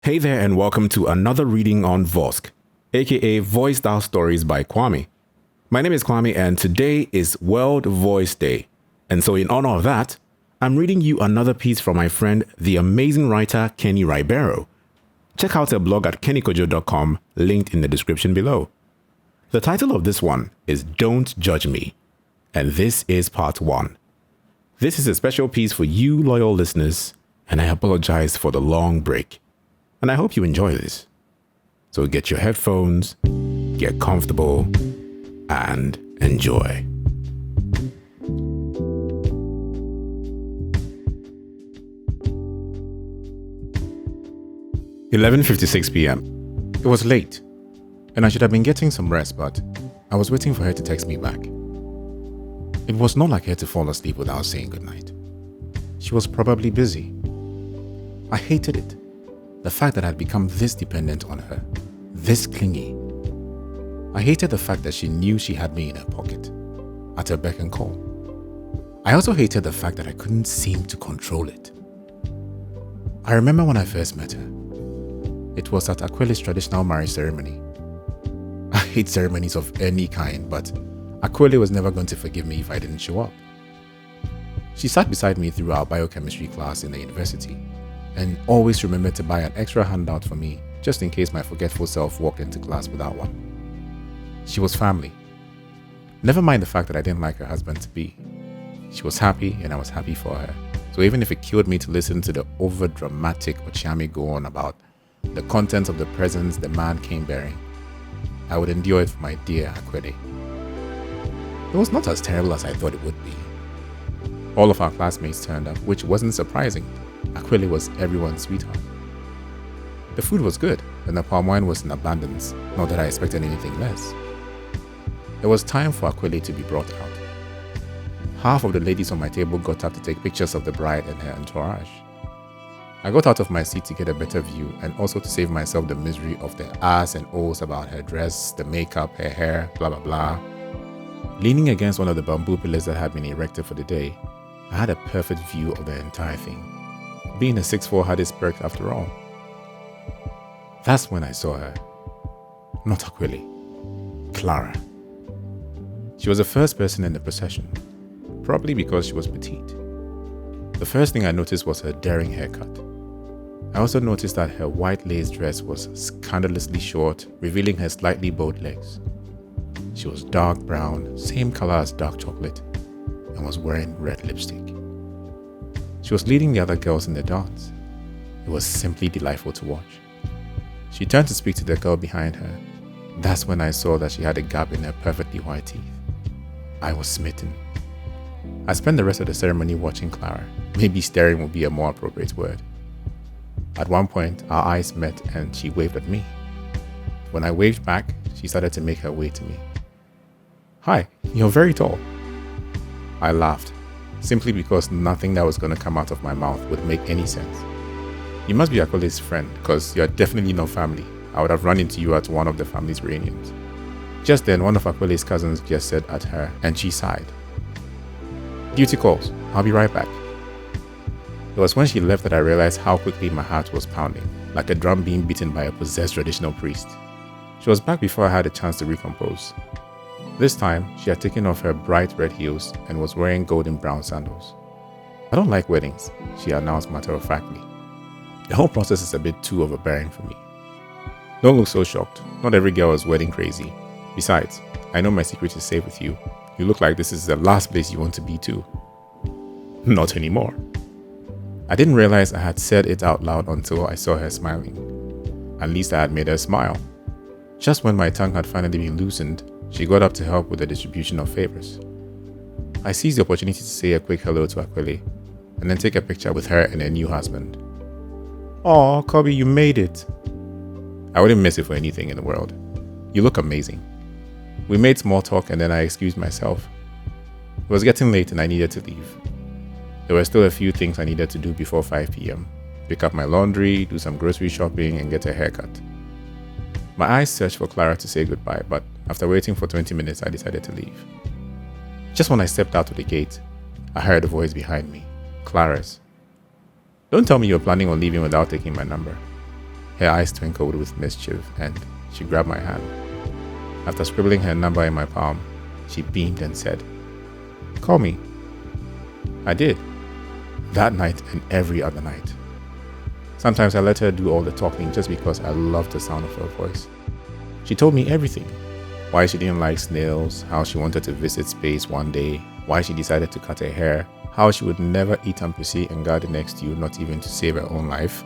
Hey there, and welcome to another reading on Vosk, aka Voiced Out Stories by Kwame. My name is Kwame, and today is World Voice Day. And so, in honor of that, I'm reading you another piece from my friend, the amazing writer Kenny Ribeiro. Check out her blog at kennykojo.com, linked in the description below. The title of this one is Don't Judge Me, and this is part 1. This is a special piece for you loyal listeners, and I apologize for the long break. And I hope you enjoy this. So get your headphones, get comfortable, and enjoy. "11:56 p.m. It was late, and I should have been getting some rest, but I was waiting for her to text me back. It was not like her to fall asleep without saying goodnight. She was probably busy. I hated it. The fact that I'd become this dependent on her, this clingy. I hated the fact that she knew she had me in her pocket, at her beck and call. I also hated the fact that I couldn't seem to control it. I remember when I first met her. It was at Aquili's traditional marriage ceremony. I hate ceremonies of any kind, but Aquili was never going to forgive me if I didn't show up. She sat beside me through our biochemistry class in the university, and always remembered to buy an extra handout for me just in case my forgetful self walked into class without one. She was family. Never mind the fact that I didn't like her husband-to-be. She was happy and I was happy for her. So even if it killed me to listen to the over-dramatic Ochiame go on about the contents of the presents the man came bearing, I would endure it for my dear Akwede. It was not as terrible as I thought it would be. All of our classmates turned up, which wasn't surprising. Aquili was everyone's sweetheart. The food was good, and the palm wine was in abundance, not that I expected anything less. It was time for Aquili to be brought out. Half of the ladies on my table got up to take pictures of the bride and her entourage. I got out of my seat to get a better view and also to save myself the misery of the ahs and ohs about her dress, the makeup, her hair, blah blah blah. Leaning against one of the bamboo pillars that had been erected for the day, I had a perfect view of the entire thing. Being a 6'4" had its perks after all. That's when I saw her. Not Aquili. Clara. She was the first person in the procession, probably because she was petite. The first thing I noticed was her daring haircut. I also noticed that her white lace dress was scandalously short, revealing her slightly bowed legs. She was dark brown, same color as dark chocolate, and was wearing red lipstick. She was leading the other girls in the dance. It was simply delightful to watch. She turned to speak to the girl behind her. That's when I saw that she had a gap in her perfectly white teeth. I was smitten. I spent the rest of the ceremony watching Clara. Maybe staring would be a more appropriate word. At one point, our eyes met and she waved at me. When I waved back, she started to make her way to me. "Hi, you're very tall." I laughed, simply because nothing that was going to come out of my mouth would make any sense. "You must be Aquili's friend, because you're definitely not family. I would have run into you at one of the family's reunions." Just then, one of Aquili's cousins gestured at her, and she sighed. "Duty calls. I'll be right back." It was when she left that I realized how quickly my heart was pounding, like a drum being beaten by a possessed traditional priest. She was back before I had a chance to recompose. This time, she had taken off her bright red heels and was wearing golden brown sandals. "I don't like weddings," she announced matter-of-factly. "The whole process is a bit too overbearing for me." "Don't look so shocked. Not every girl is wedding crazy. Besides, I know my secret is safe with you. You look like this is the last place you want to be too." "Not anymore." I didn't realize I had said it out loud until I saw her smiling. At least I had made her smile. Just when my tongue had finally been loosened, she got up to help with the distribution of favors. I seized the opportunity to say a quick hello to Aquili, and then take a picture with her and her new husband. "Aw, Kobby, you made it." "I wouldn't miss it for anything in the world. You look amazing." We made small talk and then I excused myself. It was getting late and I needed to leave. There were still a few things I needed to do before 5 p.m. Pick up my laundry, do some grocery shopping, and get a haircut. My eyes searched for Clara to say goodbye, but after waiting for 20 minutes, I decided to leave. Just when I stepped out of the gate, I heard a voice behind me, Clara's. "Don't tell me you're planning on leaving without taking my number." Her eyes twinkled with mischief, and she grabbed my hand. After scribbling her number in my palm, she beamed and said, "Call me." I did. That night and every other night. Sometimes I let her do all the talking just because I loved the sound of her voice. She told me everything. Why she didn't like snails, how she wanted to visit space one day, why she decided to cut her hair, how she would never eat ampussy and garden next to you, not even to save her own life.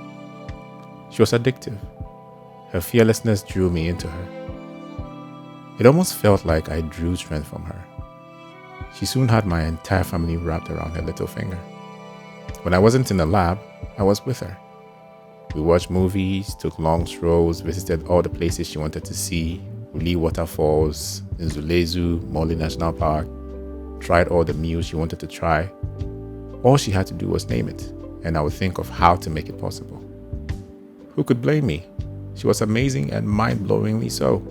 She was addictive. Her fearlessness drew me into her. It almost felt like I drew strength from her. She soon had my entire family wrapped around her little finger. When I wasn't in the lab, I was with her. We watched movies, took long strolls, visited all the places she wanted to see, Uli Waterfalls, Nzulezu, Mole National Park, tried all the meals she wanted to try. All she had to do was name it, and I would think of how to make it possible. Who could blame me? She was amazing and mind-blowingly so.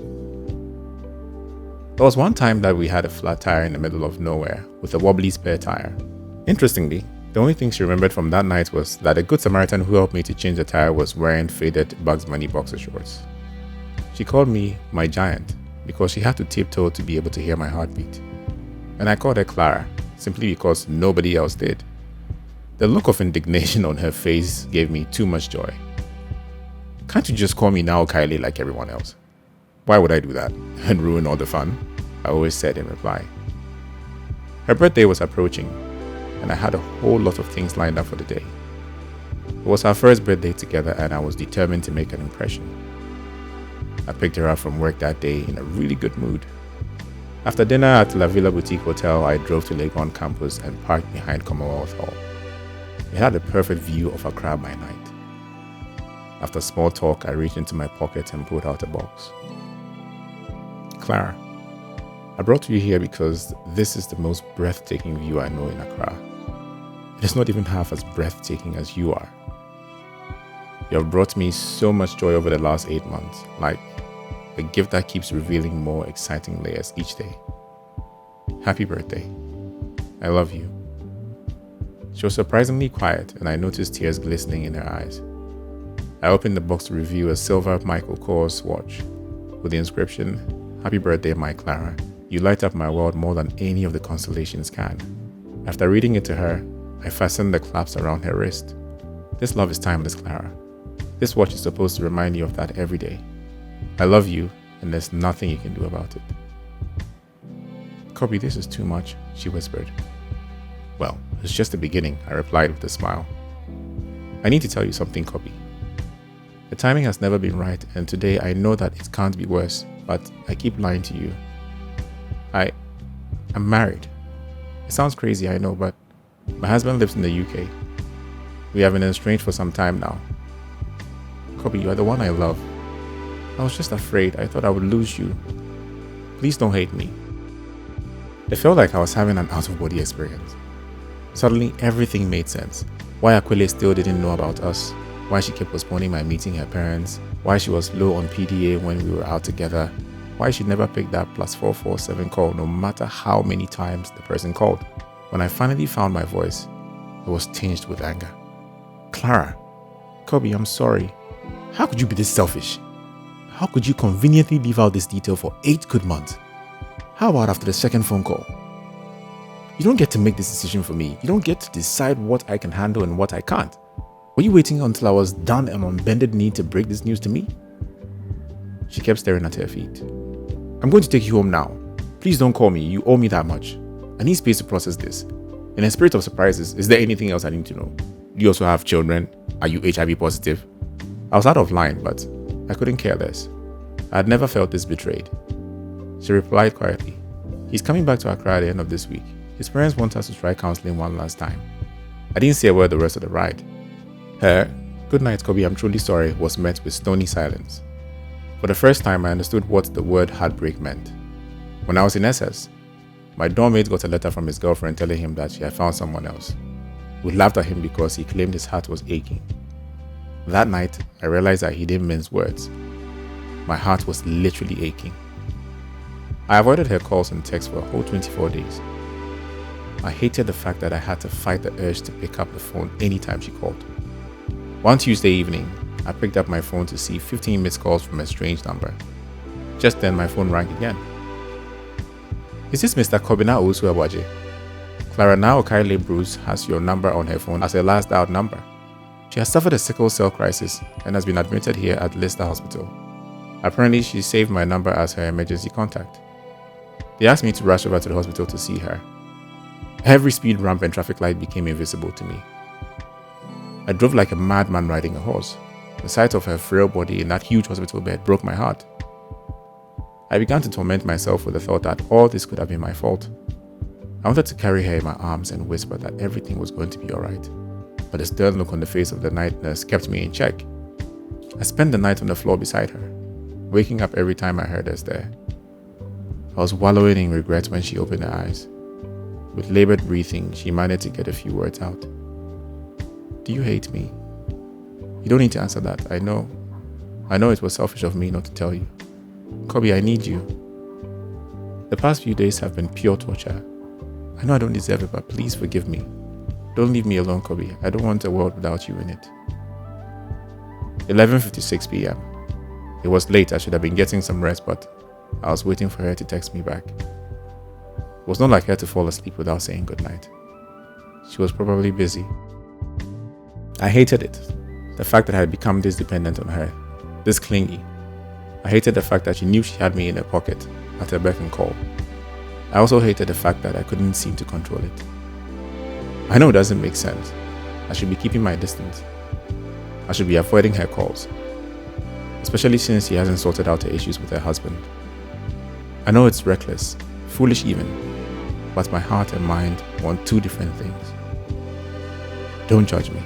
There was one time that we had a flat tire in the middle of nowhere with a wobbly spare tire. Interestingly, the only thing she remembered from that night was that a good Samaritan who helped me to change the tire was wearing faded Bugs Bunny boxer shorts. She called me my giant because she had to tiptoe to be able to hear my heartbeat. And I called her Clara simply because nobody else did. The look of indignation on her face gave me too much joy. "Can't you just call me now Kylie like everyone else?" "Why would I do that and ruin all the fun?" I always said in reply. Her birthday was approaching, and I had a whole lot of things lined up for the day. It was our first birthday together, and I was determined to make an impression. I picked her up from work that day in a really good mood. After dinner at La Villa Boutique Hotel, I drove to Legon campus and parked behind Commonwealth Hall. It had a perfect view of Accra by night. After small talk, I reached into my pocket and pulled out a box. "Clara, I brought you here because this is the most breathtaking view I know in Accra. It is not even half as breathtaking as you are. You have brought me so much joy over the last 8 months, like a gift that keeps revealing more exciting layers each day. Happy birthday. I love you." She was surprisingly quiet, and I noticed tears glistening in her eyes. I opened the box to reveal a silver Michael Kors watch with the inscription, "Happy birthday, my Clara. You light up my world more than any of the constellations can." After reading it to her, I fastened the clasp around her wrist. "This love is timeless, Clara. This watch is supposed to remind you of that every day. I love you, and there's nothing you can do about it." "Kobby, this is too much," she whispered. "Well, it's just the beginning," I replied with a smile. "I need to tell you something, Kobby. The timing has never been right, and today I know that it can't be worse, but I keep lying to you. I'm married. It sounds crazy, I know, but my husband lives in the UK. We have been estranged for some time now. Kobby, you are the one I love. I was just afraid. I thought I would lose you. Please don't hate me." It felt like I was having an out-of-body experience. Suddenly, everything made sense. Why Aquile still didn't know about us, why she kept postponing my meeting her parents, why she was low on PDA when we were out together, why she never picked that +447 call no matter how many times the person called. When I finally found my voice, it was tinged with anger. "Clara, Kobby, I'm sorry. How could you be this selfish? How could you conveniently leave out this detail for 8 good months? How about after the second phone call? You don't get to make this decision for me. You don't get to decide what I can handle and what I can't. Were you waiting until I was done and on bended knee to break this news to me?" She kept staring at her feet. "I'm going to take you home now. Please don't call me. You owe me that much. I need space to process this. In a spirit of surprises, is there anything else I need to know? Do you also have children? Are you HIV positive?" I was out of line, but I couldn't care less. I had never felt this betrayed. She replied quietly, "He's coming back to Accra at the end of this week. His parents want us to try counseling one last time." I didn't say a word the rest of the ride. Her "Good night, Kobby, I'm truly sorry" was met with stony silence. For the first time, I understood what the word heartbreak meant. When I was in SS, my dorm mate got a letter from his girlfriend telling him that she had found someone else. We laughed at him because he claimed his heart was aching. That night, I realized that he didn't mince words. My heart was literally aching. I avoided her calls and texts for a whole 24 days. I hated the fact that I had to fight the urge to pick up the phone anytime she called. One Tuesday evening, I picked up my phone to see 15 missed calls from a strange number. Just then, my phone rang again. Is this Mr. Kobby Osuawaje? Clara Naokaile Bruce has your number on her phone as a last dialed number. She has suffered a sickle cell crisis and has been admitted here at Lister Hospital. Apparently, she saved my number as her emergency contact. They asked me to rush over to the hospital to see her. Every speed ramp and traffic light became invisible to me. I drove like a madman riding a horse. The sight of her frail body in that huge hospital bed broke my heart. I began to torment myself with the thought that all this could have been my fault. I wanted to carry her in my arms and whisper that everything was going to be alright. But the stern look on the face of the night nurse kept me in check. I spent the night on the floor beside her, waking up every time I heard her stare. I was wallowing in regret when she opened her eyes. With labored breathing, she managed to get a few words out. Do you hate me? You don't need to answer that, I know. I know it was selfish of me not to tell you. Kobby, I need you. The past few days have been pure torture. I know I don't deserve it, but please forgive me. Don't leave me alone, Kobby. I don't want a world without you in it. 11:56 p.m. It was late. I should have been getting some rest, but I was waiting for her to text me back. It was not like her to fall asleep without saying goodnight. She was probably busy. I hated it. The fact that I had become this dependent on her, this clingy. I hated the fact that she knew she had me in her pocket at her beck and call. I also hated the fact that I couldn't seem to control it. I know it doesn't make sense. I should be keeping my distance. I should be avoiding her calls, especially since she hasn't sorted out her issues with her husband. I know it's reckless, foolish even, but my heart and mind want two different things. Don't judge me.